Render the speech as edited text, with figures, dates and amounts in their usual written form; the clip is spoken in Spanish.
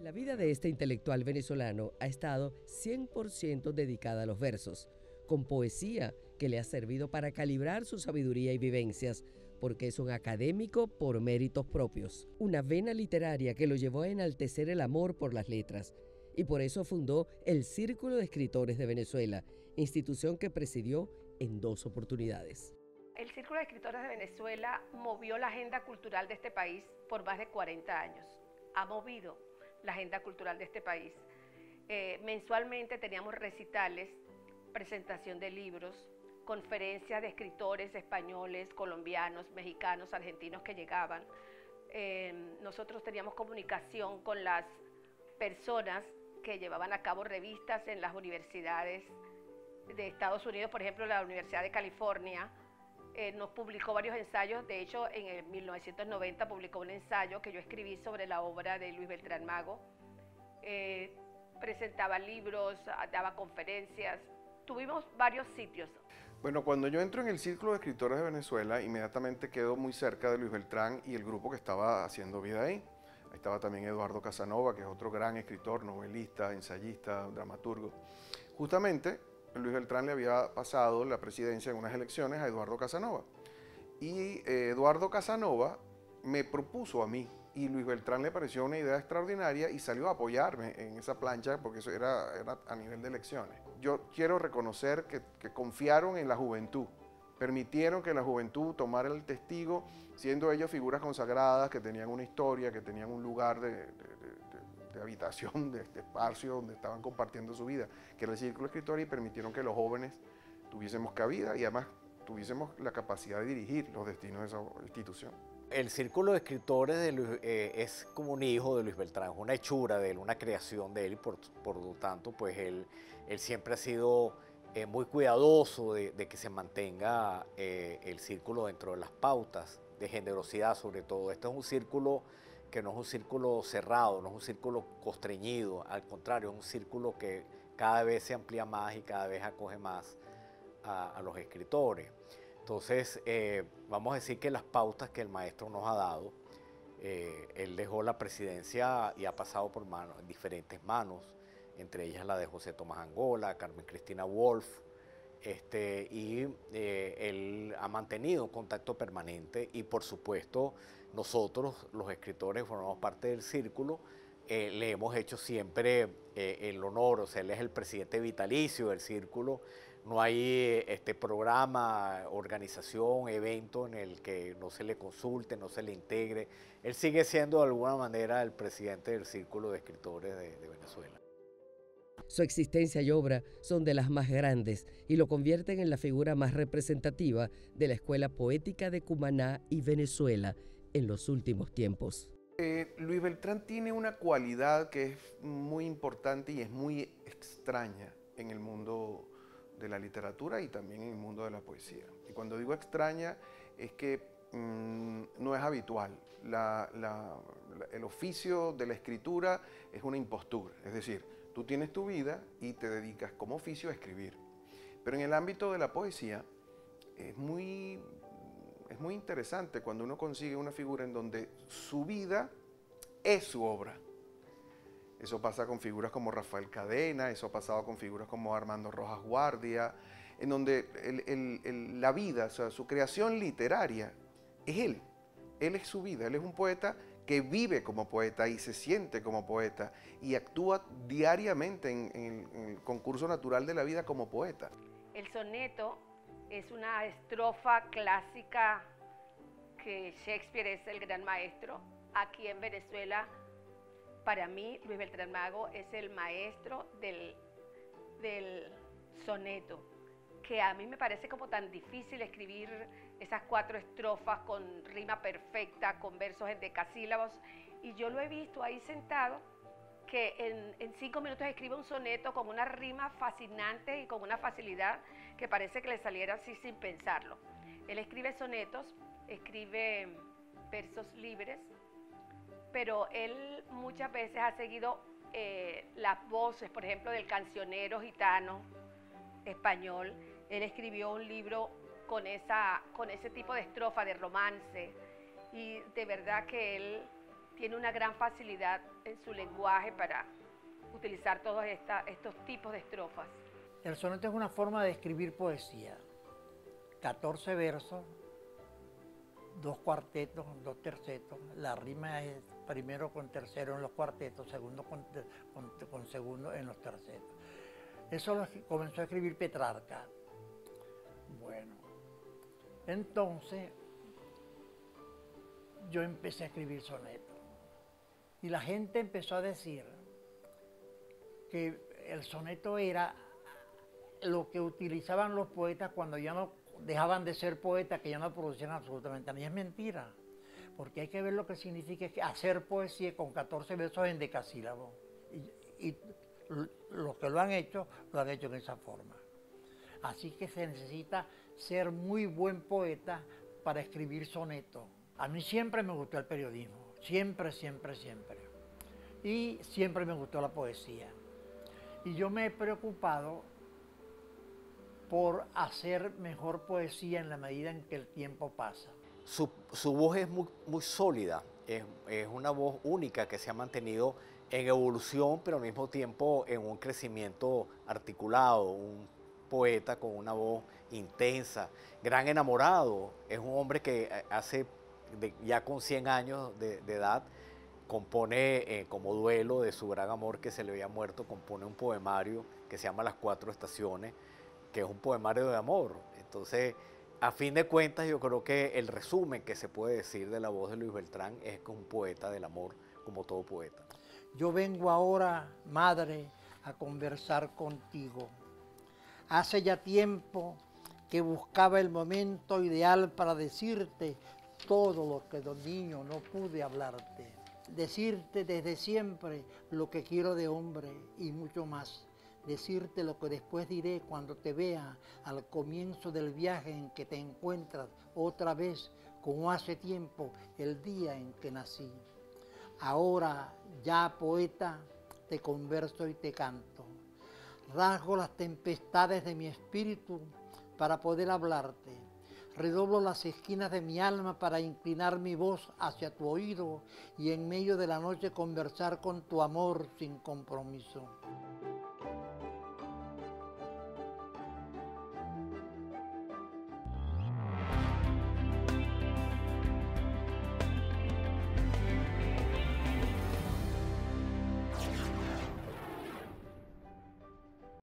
La vida de este intelectual venezolano ha estado 100% dedicada a los versos, con poesía que le ha servido para calibrar su sabiduría y vivencias, porque es un académico por méritos propios, una vena literaria que lo llevó a enaltecer el amor por las letras, y por eso fundó el Círculo de Escritores de Venezuela, institución que presidió en 2 oportunidades. El Círculo de Escritores de Venezuela movió la agenda cultural de este país por más de 40 años. Ha movido la agenda cultural de este país. Mensualmente teníamos recitales, presentación de libros, conferencias de escritores españoles, colombianos, mexicanos, argentinos que llegaban. Nosotros teníamos comunicación con las personas que llevaban a cabo revistas en las universidades de Estados Unidos, por ejemplo, la Universidad de California. Nos publicó varios ensayos. De hecho, en el 1990 publicó un ensayo que yo escribí sobre la obra de Luis Beltrán Mago. Presentaba libros, daba conferencias. Tuvimos varios sitios. Bueno, cuando yo entro en el Círculo de Escritores de Venezuela, inmediatamente quedo muy cerca de Luis Beltrán y el grupo que estaba haciendo vida ahí. Ahí estaba también Eduardo Casanova, que es otro gran escritor, novelista, ensayista, dramaturgo. Justamente, Luis Beltrán le había pasado la presidencia en unas elecciones a Eduardo Casanova. Y Eduardo Casanova me propuso a mí, y Luis Beltrán le pareció una idea extraordinaria y salió a apoyarme en esa plancha, porque eso era a nivel de elecciones. Yo quiero reconocer que confiaron en la juventud, permitieron que la juventud tomara el testigo, siendo ellos figuras consagradas, que tenían una historia, que tenían un lugar de habitación, de espacio donde estaban compartiendo su vida, que era el Círculo de Escritores, y permitieron que los jóvenes tuviésemos cabida y además tuviésemos la capacidad de dirigir los destinos de esa institución. El Círculo de Escritores es como un hijo de Luis Beltrán, una hechura de él, una creación de él, y por lo tanto, pues él siempre ha sido muy cuidadoso de que se mantenga el círculo dentro de las pautas de generosidad, sobre todo. Este es un círculo que no es un círculo cerrado, no es un círculo constreñido, al contrario, es un círculo que cada vez se amplía más y cada vez acoge más a los escritores. Entonces, vamos a decir que las pautas que el maestro nos ha dado, él dejó la presidencia y ha pasado por diferentes manos, entre ellas la de José Tomás Angola, Carmen Cristina Wolf, y él ha mantenido un contacto permanente y por supuesto nosotros los escritores que formamos parte del círculo le hemos hecho siempre el honor, o sea, él es el presidente vitalicio del círculo, no hay programa, organización, evento en el que no se le consulte, no se le integre, él sigue siendo de alguna manera el presidente del Círculo de Escritores de Venezuela. Su existencia y obra son de las más grandes y lo convierten en la figura más representativa de la escuela poética de Cumaná y Venezuela en los últimos tiempos. Luis Beltrán tiene una cualidad que es muy importante y es muy extraña en el mundo de la literatura y también en el mundo de la poesía. Y cuando digo extraña es que no es habitual. El oficio de la escritura es una impostura, es decir, tú tienes tu vida y te dedicas como oficio a escribir. Pero en el ámbito de la poesía es muy interesante cuando uno consigue una figura en donde su vida es su obra. Eso pasa con figuras como Rafael Cadena, eso ha pasado con figuras como Armando Rojas Guardia, en donde la vida, o sea, su creación literaria es él. Él es su vida, él es un poeta que vive como poeta y se siente como poeta y actúa diariamente en el concurso natural de la vida como poeta. El soneto es una estrofa clásica que Shakespeare es el gran maestro. Aquí en Venezuela, para mí, Luis Beltrán Mago es el maestro del soneto, que a mí me parece como tan difícil escribir esas 4 estrofas con rima perfecta, con versos en decasílabos, y yo lo he visto ahí sentado, que en 5 minutos escribe un soneto con una rima fascinante y con una facilidad que parece que le saliera así sin pensarlo. Él escribe sonetos, escribe versos libres, pero él muchas veces ha seguido las voces, por ejemplo, del cancionero gitano español. Él escribió un libro con ese tipo de estrofa, de romance, y de verdad que él tiene una gran facilidad en su lenguaje para utilizar todos estos tipos de estrofas. El soneto es una forma de escribir poesía. 14 versos, 2 cuartetos, 2 tercetos. La rima es primero con tercero en los cuartetos, segundo con segundo en los tercetos. Eso lo comenzó a escribir Petrarca. Bueno, entonces yo empecé a escribir sonetos. Y la gente empezó a decir que el soneto era lo que utilizaban los poetas cuando ya no dejaban de ser poetas, que ya no producían absolutamente nada. Y es mentira, porque hay que ver lo que significa hacer poesía con 14 versos en decasílabo. Y los que lo han hecho en esa forma. Así que se necesita ser muy buen poeta para escribir sonetos. A mí siempre me gustó el periodismo, siempre. Y siempre me gustó la poesía. Y yo me he preocupado por hacer mejor poesía en la medida en que el tiempo pasa. Su voz es muy sólida, es una voz única que se ha mantenido en evolución, pero al mismo tiempo en un crecimiento articulado, un poeta con una voz intensa, gran enamorado. Es un hombre que ya con 100 años de edad, compone como duelo de su gran amor que se le había muerto, compone un poemario que se llama Las 4 Estaciones, que es un poemario de amor. Entonces, a fin de cuentas, yo creo que el resumen que se puede decir de la voz de Luis Beltrán es que es un poeta del amor, como todo poeta. Yo vengo ahora, madre, a conversar contigo. Hace ya tiempo que buscaba el momento ideal para decirte todo lo que de niño no pude hablarte. Decirte desde siempre lo que quiero de hombre y mucho más. Decirte lo que después diré cuando te vea al comienzo del viaje en que te encuentras otra vez, como hace tiempo, el día en que nací. Ahora, ya poeta, te converso y te canto. Rasgo las tempestades de mi espíritu para poder hablarte. Redoblo las esquinas de mi alma para inclinar mi voz hacia tu oído y en medio de la noche conversar con tu amor sin compromiso.